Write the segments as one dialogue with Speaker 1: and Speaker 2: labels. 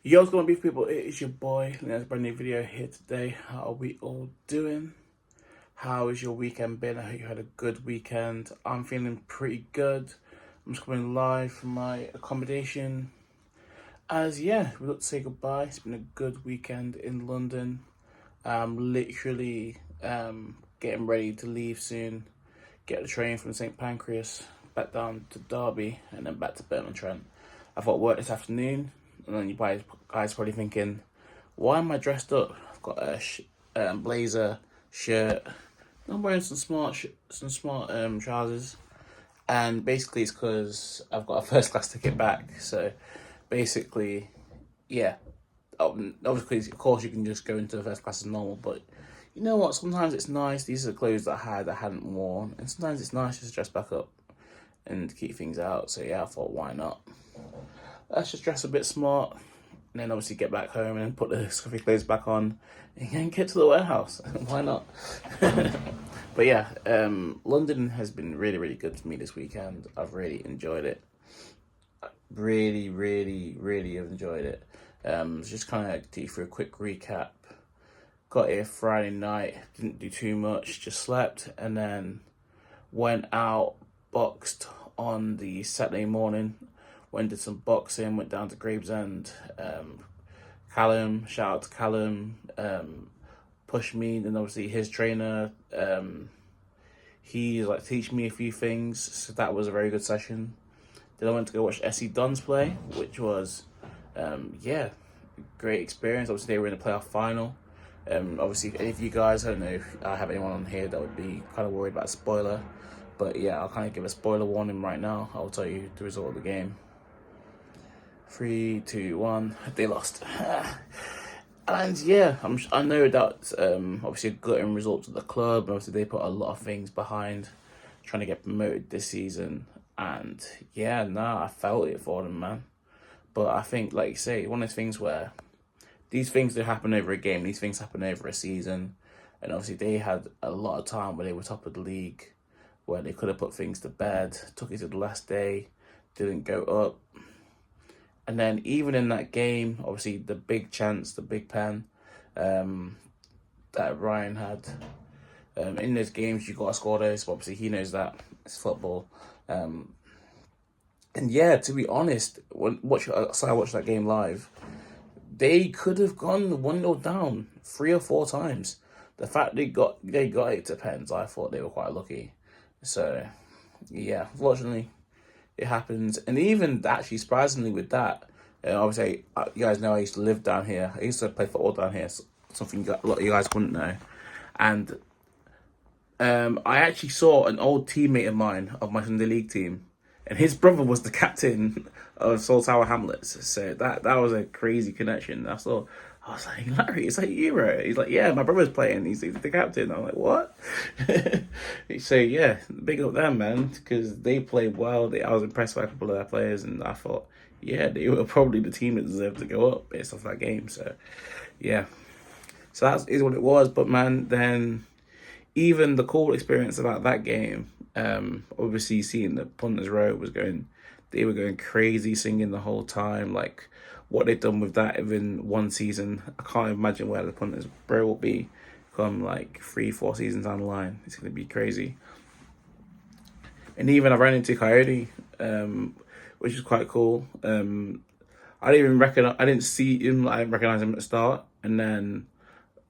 Speaker 1: Yo, what's going on, beef people? It is your boy. There's a brand new video here today. How are we all doing? How has your weekend been? I hope you had a good weekend. I'm feeling pretty good. I'm just coming live from my accommodation. We look to say goodbye. It's been a good weekend in London. I'm literally getting ready to leave soon. Get the train from St Pancras back down to Derby and then back to Birmingham Trent. I've got work this afternoon, and then you guys probably thinking, why am I dressed up? I've got a blazer, shirt. I'm wearing some smart trousers, and basically it's because I've got a first class ticket back. So basically, yeah. Obviously, of course, you can just go into the first class as normal, but you know what? Sometimes it's nice. These are the clothes that I hadn't worn, and sometimes it's nice just to dress back up and keep things out. So yeah, I thought, why not? Let's just dress a bit smart, and then obviously get back home and then put the scruffy clothes back on and get to the warehouse. Why not? But yeah, London has been really, really good to me this weekend. I've really enjoyed it. Really, really, really have enjoyed it. Just kind of do for a quick recap. Got here Friday night, didn't do too much, just slept, and then went out, boxed on the Saturday morning. Went did some boxing, went down to Gravesend. Callum, shout out to Callum, pushed me, and obviously his trainer, he like teach me a few things, so that was a very good session. Then I went to go watch SC Dons play, which was, great experience. Obviously they were in the playoff final. Obviously, if any of you guys, I don't know if I have anyone on here that would be kind of worried about a spoiler, but yeah, I'll kind of give a spoiler warning right now. I'll tell you the result of the game. 3, 2, 1. They lost. And yeah, I know that obviously a gutting result to the club. Obviously, they put a lot of things behind trying to get promoted this season. And yeah, I felt it for them, man. But I think, like you say, one of those things where these things do happen over a game, these things happen over a season. And obviously, they had a lot of time where they were top of the league, where they could have put things to bed, took it to the last day, didn't go up. And then even in that game, obviously the big chance, the big pen that Ryan had. In those games, you got to score those. But obviously, he knows that it's football. And yeah, to be honest, so I watched that game live. They could have gone 1-0 down 3 or 4 times. The fact they got it to pens, I thought they were quite lucky. So yeah, fortunately, it happens. And even actually, surprisingly, with that, obviously, you guys know I used to live down here. I used to play football down here, so something a lot of you guys wouldn't know. And I actually saw an old teammate of mine of my Sunday League team, and his brother was the captain of Salt Tower Hamlets. So that was a crazy connection. I was like, Larry, it's like you, bro. He's like, yeah, my brother's playing. He's the captain. I'm like, what? So yeah, big up them, man, because they played well. I was impressed by a couple of their players, and I thought, yeah, they were probably the team that deserved to go up based off that game. So yeah, so that is what it was. But man, then even the cool experience about that game, obviously seeing the Punters Row they were going crazy singing the whole time, like what they've done with that within one season. I can't imagine where the Punters Row will be come like 3, 4 seasons down the line. It's going to be crazy. And even I ran into Coyote, which is quite cool. I didn't see him, I didn't recognize him at the start. And then,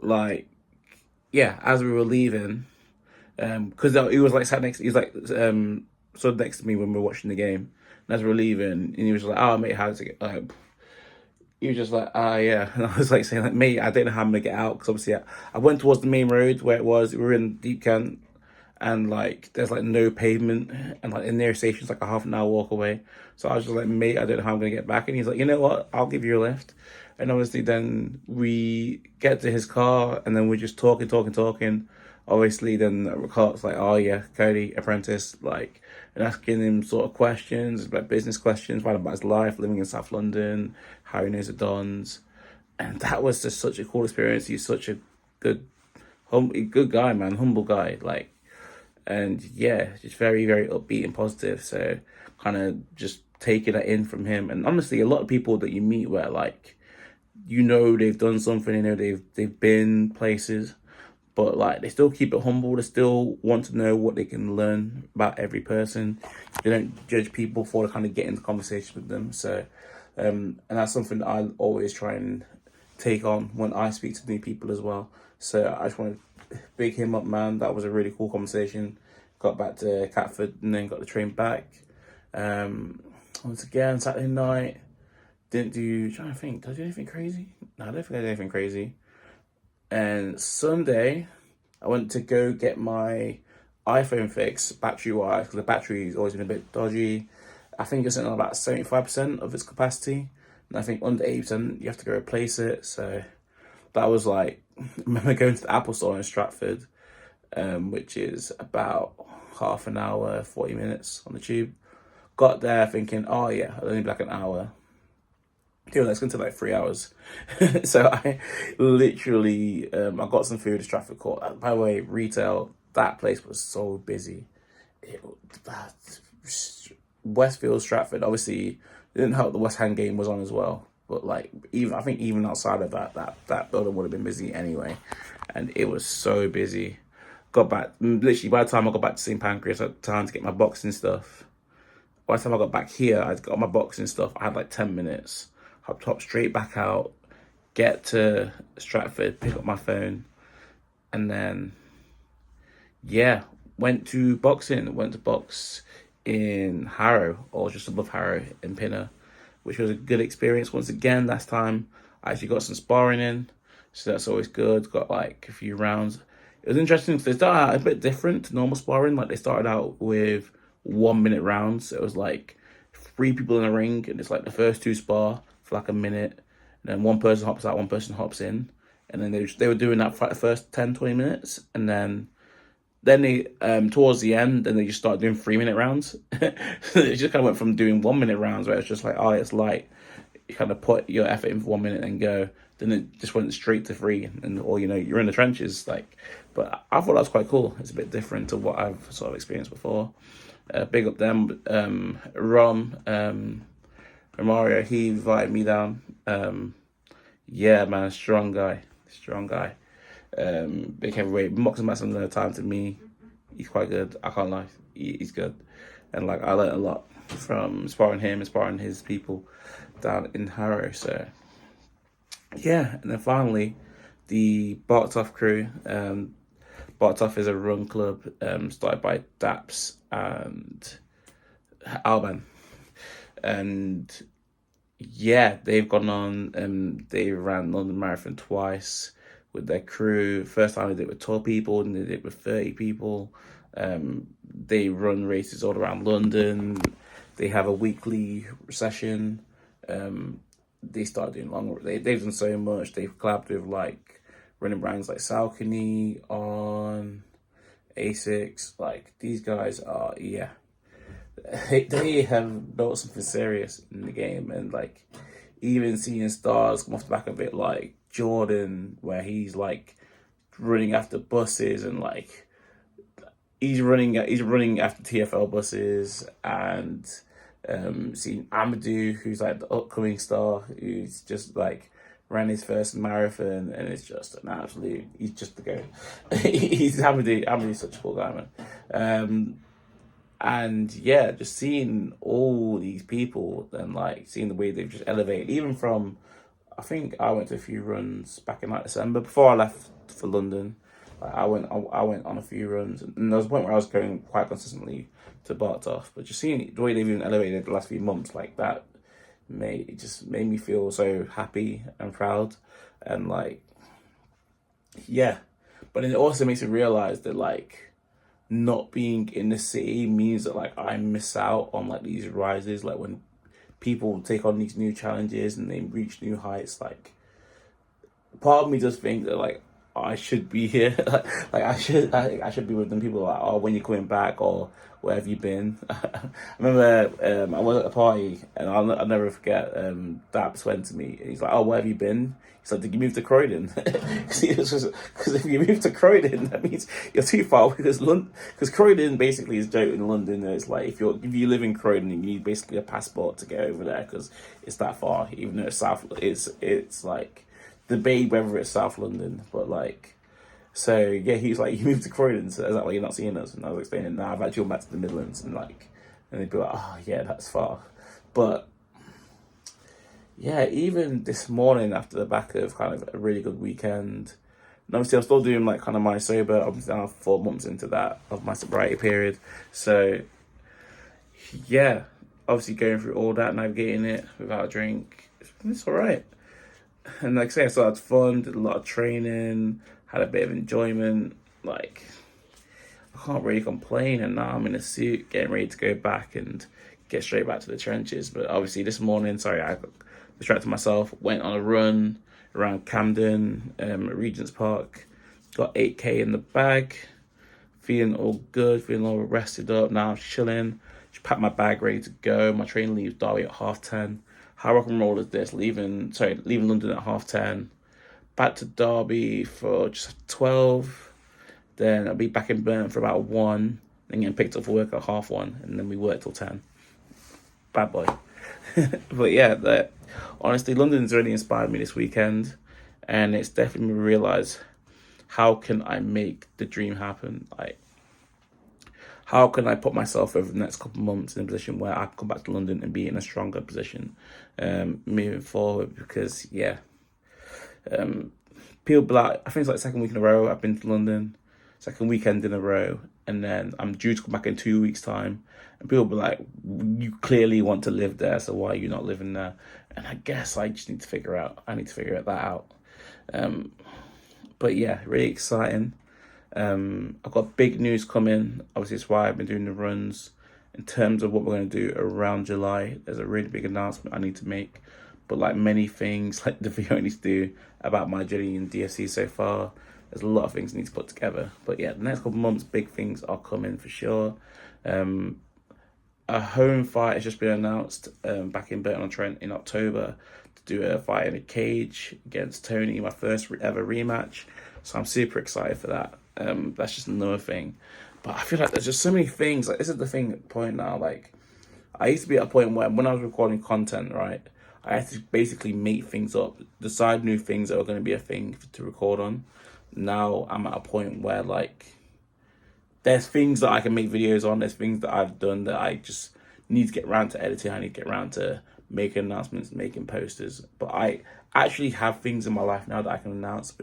Speaker 1: like, yeah, as we were leaving, because he was like stood next to me when we were watching the game. And as we were leaving, and he was like, "Oh mate, how's it?" He was just like, "Ah yeah," and I was like saying like, "Mate, I don't know how I'm gonna get out," because obviously I went towards the main road where it was. We were in Deep Kent, and like there's like no pavement, and like the nearest station's like a half an hour walk away. So I was just like, "Mate, I don't know how I'm gonna get back," and he's like, "You know what? I'll give you a lift." And obviously then we get to his car, and then we're just talking. Obviously then Ricardo's like, "Oh yeah, Cody, apprentice," like, and asking him sort of questions, like business questions, right about his life, living in South London, how he knows the Dons. And that was just such a cool experience. He's such a good, good guy, man, humble guy, like, and yeah, just very, very upbeat and positive. So kind of just taking that in from him. And honestly, a lot of people that you meet where like they've done something, they've been places, but like they still keep it humble. They still want to know what they can learn about every person. They don't judge people before they kind of get into conversation with them. So, and that's something that I always try and take on when I speak to new people as well. So I just want to big him up, man. That was a really cool conversation. Got back to Catford and then got the train back. Once again, Saturday night, trying to think, did I do anything crazy? No, I don't think I did anything crazy. And Sunday, I went to go get my iPhone fixed battery-wise, because the battery's always been a bit dodgy. I think it's at about 75% of its capacity. And I think under 80%, you have to go replace it. So that was like, I remember going to the Apple store in Stratford, which is about half an hour, 40 minutes on the tube. Got there thinking, oh yeah, it'll only be like an hour. Dude, that's going to take like 3 hours. So I literally, I got some food at Stratford Court. By the way, retail, that place was so busy. Westfield, Stratford, obviously, it didn't help the West Ham game was on as well. But like, I think even outside of that building would have been busy anyway. And it was so busy. Got back, literally by the time I got back to St. Pancras, I had time to get my boxing stuff. By the time I got back here, I'd got my boxing stuff. I had like 10 minutes. Hop straight back out, get to Stratford, pick up my phone, and then, yeah, went to box in Harrow, or just above Harrow in Pinner, which was a good experience. Once again, last time I actually got some sparring in, so that's always good. Got like a few rounds. It was interesting because they started out a bit different to normal sparring. Like they started out with 1 minute rounds. So it was like 3 people in a ring, and it's like the first 2 spar for like a minute, and then one person hops out, one person hops in, and then they were doing that for like the first 10-20 minutes, and then they towards the end, then they just started doing 3-minute rounds. So it just kind of went from doing 1 minute rounds where it's just like, oh, it's light, you kind of put your effort in for 1 minute and go, then it just went straight to 3, and or you're in the trenches, like. But I thought that was quite cool. It's a bit different to what I've sort of experienced before. Big up them, Mario, he invited me down. Yeah, man, strong guy. Big heavyweight, boxing about similar time to me. He's quite good. I can't lie, he's good, and like I learned a lot from sparring him and sparring his people down in Harrow. So yeah, and then finally, the Bartoff crew. Bartoff is a run club started by Daps and Alban. And yeah, they've gone on, they ran London Marathon twice with their crew. First time they did it with 12 people, and they did it with 30 people. They run races all around London. They have a weekly session. They started doing they've done so much. They've collabed with like running brands like Saucony, On, Asics. Like these guys are, yeah, they have built something serious in the game, and like even seeing stars come off the back of it, like Jordan, where he's like running after buses, and like he's running after TFL buses, and seeing Amadou, who's like the upcoming star, who's just like ran his first marathon, and it's just an absolute, he's just the goat. He's Amadou's such a cool guy, man. And yeah, just seeing all these people and like seeing the way they've just elevated, even from, I think I went to a few runs back in like December before I left for London. Like, I went on a few runs, and there was a point where I was going quite consistently to Bartoff. But just seeing the way they've even elevated the last few months, like that, it just made me feel so happy and proud, and like, yeah. But it also makes me realize that like, not being in the city means that like I miss out on like these rises, like when people take on these new challenges and they reach new heights. Like part of me does think that like I should be here. Like I should be with them. People are like, oh, when you're coming back, or where have you been? I remember I was at a party, and I'll never forget. Daps went to me. He's like, oh, where have you been? He's like, did you move to Croydon? Because if you move to Croydon, that means you're too far. Because Croydon basically is joke in London. It's like if you live in Croydon, you need basically a passport to get over there because it's that far. Even though it's south, it's like debate whether it's South London, but like, so yeah, he's like, you moved to Croydon, so is that why you're not seeing us? And I was explaining, nah, I've actually gone back to the Midlands, and like, and they'd be like, oh yeah, that's far, but yeah, even this morning after the back of kind of a really good weekend, and obviously I'm still doing like kind of my sober. I'm now 4 months into that of my sobriety period, so yeah, obviously going through all that, navigating it without a drink, it's all right. And like I say, I still had fun, did a lot of training, had a bit of enjoyment. Like, I can't really complain. And now I'm in a suit, getting ready to go back and get straight back to the trenches. But obviously, this morning, sorry, I got distracted myself, went on a run around Camden, Regent's Park, got 8K in the bag, feeling all good, feeling all rested up. Now I'm chilling, just packed my bag, ready to go. My train leaves Derby at 10:30. How rock and roll is this? Leaving London at 10:30, back to Derby for just 12. Then I'll be back in Burton for about 1. Then getting picked up for work at 1:30, and then we work till 10. Bad boy. But yeah, honestly, London's really inspired me this weekend, and it's definitely made me realize how can I make the dream happen. Like, how can I put myself over the next couple of months in a position where I can come back to London and be in a stronger position moving forward? Because, yeah, people be like, I think it's like second week in a row I've been to London, second weekend in a row, and then I'm due to come back in 2 weeks' time. And people be like, you clearly want to live there, so why are you not living there? And I guess I just need to figure that out. But yeah, really exciting. I've got big news coming. Obviously, it's why I've been doing the runs. In terms of what we're going to do around July, there's a really big announcement I need to make. But like many things, like the video I need to do about my journey in DFC so far, there's a lot of things I need to put together. But yeah, the next couple of months, big things are coming for sure. A home fight has just been announced back in Burton-on-Trent in October to do a fight in a cage against Tony, my first ever rematch. So I'm super excited for that. That's just another thing. But I feel like there's just so many things. Like, this is the point now. Like, I used to be at a point where when I was recording content, right, I had to basically make things up, decide new things that were going to be a thing to record on. Now I'm at a point where, like, there's things that I can make videos on. There's things that I've done that I just need to get around to editing. I need to get around to making announcements, making posters. But I actually have things in my life now that I can announce.